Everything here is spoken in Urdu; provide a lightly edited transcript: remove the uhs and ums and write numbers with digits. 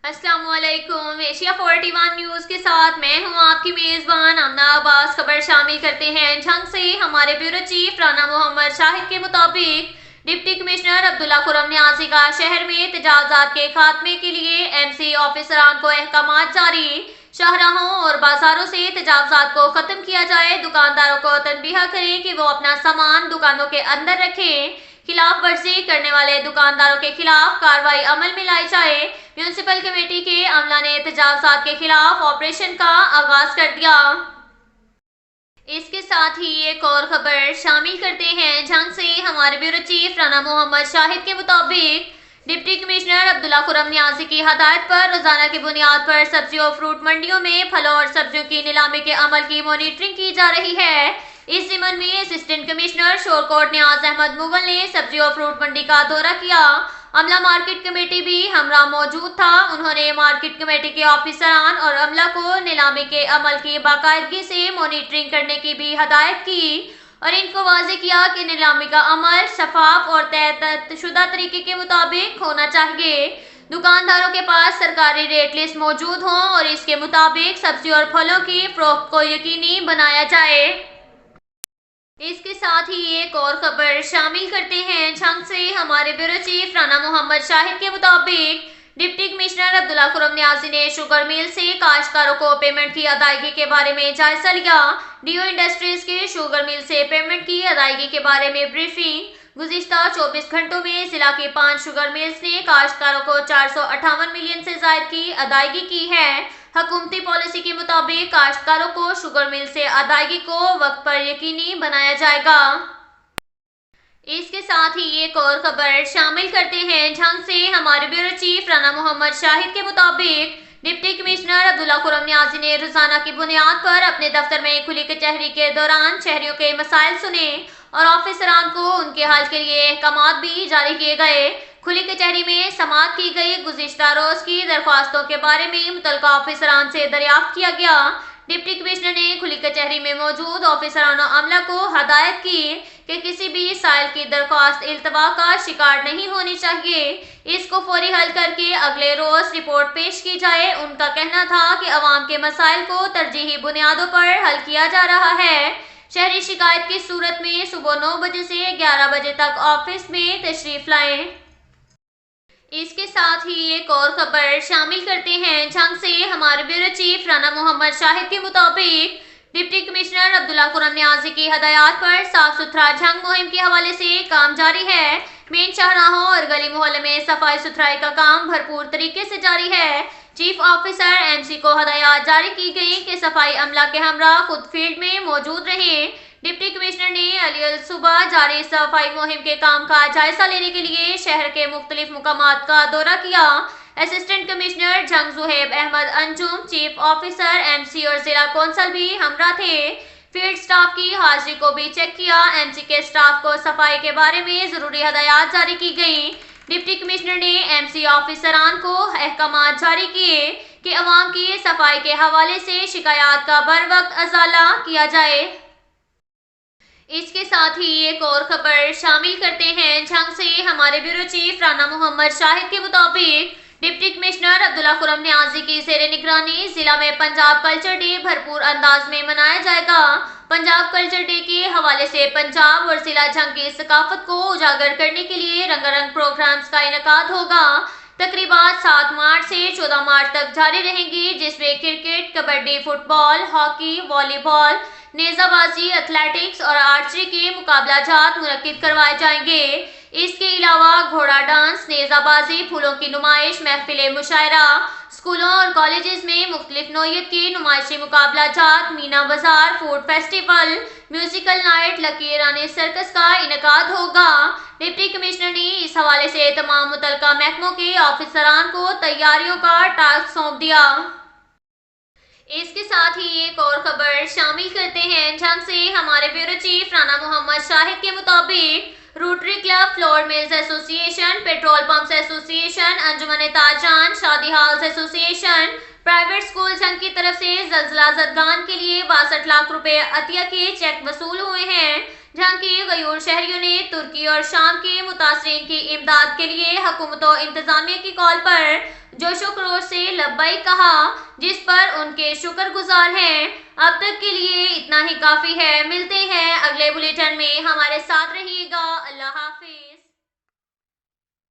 السلام علیکم۔ ایشیا 41 نیوز کے ساتھ میں ہوں آپ کی میزبان آمنہ عباس۔ خبر شامل کرتے ہیں جھنگ سے۔ ہمارے بیورو چیف رانا محمد شاہد کے مطابق ڈپٹی کمشنر عبداللہ خرم نیازی کا شہر میں تجاوزات کے خاتمے کے لیے ایم سی آفیسران کو احکامات جاری۔ شاہراہوں اور بازاروں سے تجاوزات کو ختم کیا جائے۔ دکانداروں کو تنبیہ کریں کہ وہ اپنا سامان دکانوں کے اندر رکھیں۔ خلاف ورزی کرنے والے دکانداروں کے خلاف کارروائی عمل میں لائی جائے۔ میونسپل کمیٹی کے عملہ نے تجاوزات کے خلاف آپریشن کا آغاز کر دیا۔ اس کے ساتھ ہی ایک اور خبر شامل کرتے ہیں جھنگ سے۔ ہمارے بیورو چیف رانا محمد شاہد کے مطابق ڈپٹی کمشنر عبداللہ خرم نیازی کی ہدایت پر روزانہ کی بنیاد پر سبزی اور فروٹ منڈیوں میں پھلوں اور سبزیوں کی نیلامی کے عمل کی مانیٹرنگ کی جا رہی ہے۔ اس ضمن میں اسسٹنٹ کمشنر شورکوٹ نیاز احمد مغل نے سبزی اور فروٹ منڈی کا دورہ کیا۔ عملہ مارکیٹ کمیٹی بھی ہمراہ موجود تھا۔ انہوں نے مارکیٹ کمیٹی کے آفیسران اور عملہ کو نیلامی کے عمل کی باقاعدگی سے مانیٹرنگ کرنے کی بھی ہدایت کی اور ان کو واضح کیا کہ نیلامی کا عمل شفاف اور طے شدہ طریقے کے مطابق ہونا چاہیے۔ دکانداروں کے پاس سرکاری ریٹ لسٹ موجود ہوں اور اس کے مطابق سبزی اور پھلوں کی فروخت کو یقینی بنایا جائے۔ اس کے ساتھ ہی ایک اور خبر شامل کرتے ہیں جھنگ سے۔ ہمارے بیورو چیف رانا محمد شاہد کے مطابق ڈپٹی کمشنر عبداللہ خرم نیازی نے شوگر میل سے کاشتکاروں کو پیمنٹ کی ادائیگی کے بارے میں جائزہ لیا۔ ڈیو انڈسٹریز کے شوگر میل سے پیمنٹ کی ادائیگی کے بارے میں بریفنگ۔ گزشتہ 24 گھنٹوں میں ضلع کی 5 شوگر میلز نے کاشتکاروں کو 458 ملین سے زائد کی ادائیگی کی ہے۔ حکومتی پالیسی کے مطابق کاشتکاروں کو شوگر میل سے ادائیگی کو وقت پر یقینی بنایا جائے گا۔ اس کے ساتھ ہی ایک اور خبر شامل کرتے ہیں جھنگ سے۔ ہمارے بیورو چیف رانا محمد شاہد کے مطابق ڈپٹی کمشنر عبداللہ خرم نیازی نے روزانہ کی بنیاد پر اپنے دفتر میں کھلی کچہری کے دوران شہریوں کے مسائل سنے اور آفیسران کو ان کے حل کے لیے احکامات بھی جاری کیے گئے۔ کھلی کچہری میں سماعت کی گئی۔ گزشتہ روز کی درخواستوں کے بارے میں متعلقہ آفیسران سے دریافت کیا گیا۔ ڈپٹی کمشنر نے کھلی کچہری میں موجود آفیسران و عملہ کو ہدایت کی کہ کسی بھی سائل کی درخواست التوا کا شکار نہیں ہونی چاہیے۔ اس کو فوری حل کر کے اگلے روز رپورٹ پیش کی جائے۔ ان کا کہنا تھا کہ عوام کے مسائل کو ترجیحی بنیادوں پر حل کیا جا رہا ہے۔ شہری شکایت کی صورت میں صبح 9 بجے سے 11 بجے تک آفس میں تشریف لائیں۔ اس کے ساتھ ہی ایک اور خبر شامل کرتے ہیں جھنگ سے۔ ہمارے بیورو چیف رانا محمد شاہد کے مطابق ڈپٹی کمشنر عبداللہ خرم نیازی کی ہدایات پر صاف ستھرا جھنگ مہم کے حوالے سے کام جاری ہے۔ مین شاہراہوں اور گلی محلے میں صفائی ستھرائی کا کام بھرپور طریقے سے جاری ہے۔ چیف آفیسر ایم سی کو ہدایات جاری کی گئی کہ صفائی عملہ کے ہمراہ خود فیلڈ میں موجود رہیں۔ ڈپٹی کمشنر نے علی الصبح جاری صفائی مہم کے کام کا جائزہ لینے کے لیے شہر کے مختلف مقامات کا دورہ کیا۔ اسسٹنٹ کمشنر جھنگ زہیب احمد انجم، چیف آفیسر ایم سی اور ضلع کونسل بھی ہمراہ تھے۔ فیلڈ سٹاف کی حاضری کو بھی چیک کیا۔ ایم سی کے سٹاف کو صفائی کے بارے میں ضروری ہدایات جاری کی گئیں۔ ڈپٹی کمشنر نے ایم سی آفیسران کو احکامات جاری کیے کہ عوام کی صفائی کے حوالے سے شکایات کا بروقت ازالہ کیا جائے۔ اس کے ساتھ ہی ایک اور خبر شامل کرتے ہیں جھنگ سے۔ ہمارے بیورو چیف رانا محمد شاہد کے مطابق ڈپٹی کمشنر عبداللہ خرم نیازی کی زیر نگرانی ضلع میں پنجاب کلچر ڈے بھرپور انداز میں منایا جائے گا۔ پنجاب کلچر ڈے کے حوالے سے پنجاب اور ضلع جھنگ کی ثقافت کو اجاگر کرنے کے لیے رنگا رنگ پروگرامز کا انعقاد ہوگا۔ تقریبات 7 مارچ سے 14 مارچ تک جاری رہیں گی، جس میں کرکٹ، کبڈی، فٹ بال، ہاکی، والی بال، نیزہ بازی، ایتھلیٹکس اور آرچری کے مقابلہ جات منعقد کروائے جائیں گے۔ اس کے علاوہ گھوڑا ڈانس، نیزہ بازی، پھولوں کی نمائش، محفل مشاعرہ، اسکولوں اور کالجز میں مختلف نوعیت کے نمائشی مقابلہ جات، Meena Bazaar, food festival, musical night, لکی رانی سرکس کا انعقاد ہوگا۔ ڈپٹی کمشنر نے اس حوالے سے تمام متعلقہ محکموں کے آفیسران کو تیاریوں کا ٹاسک سونپ دیا۔ اس کے ساتھ ہی ایک اور خبر شامل کرتے ہیں جھنگ سے۔ ہمارے بیورو چیف رانا محمد شاہد کے مطابق روٹری کلب، فلور ملز ایسوسی ایشن، پیٹرول پمپس ایسوسی ایشن، انجمن تاجران، شادی ہالز ایسوسی ایشن، پرائیویٹ اسکول جھنگ کی طرف سے زلزلہ زدگان کے لیے 62 لاکھ روپے عطیہ کے چیک وصول ہوئے ہیں۔ جھنگ کے غیور شہریوں نے ترکی اور شام کے متاثرین کی امداد کے لیے حکومت و انتظامیہ کی کال پر جوش و خروش سے لبیک کہا، جس پر ان کے شکر گزار ہیں۔ اب تک کے لیے اتنا ہی کافی ہے۔ ملتے ہیں اگلے بلیٹن میں، ہمارے ساتھ رہیے گا۔ اللہ حافظ۔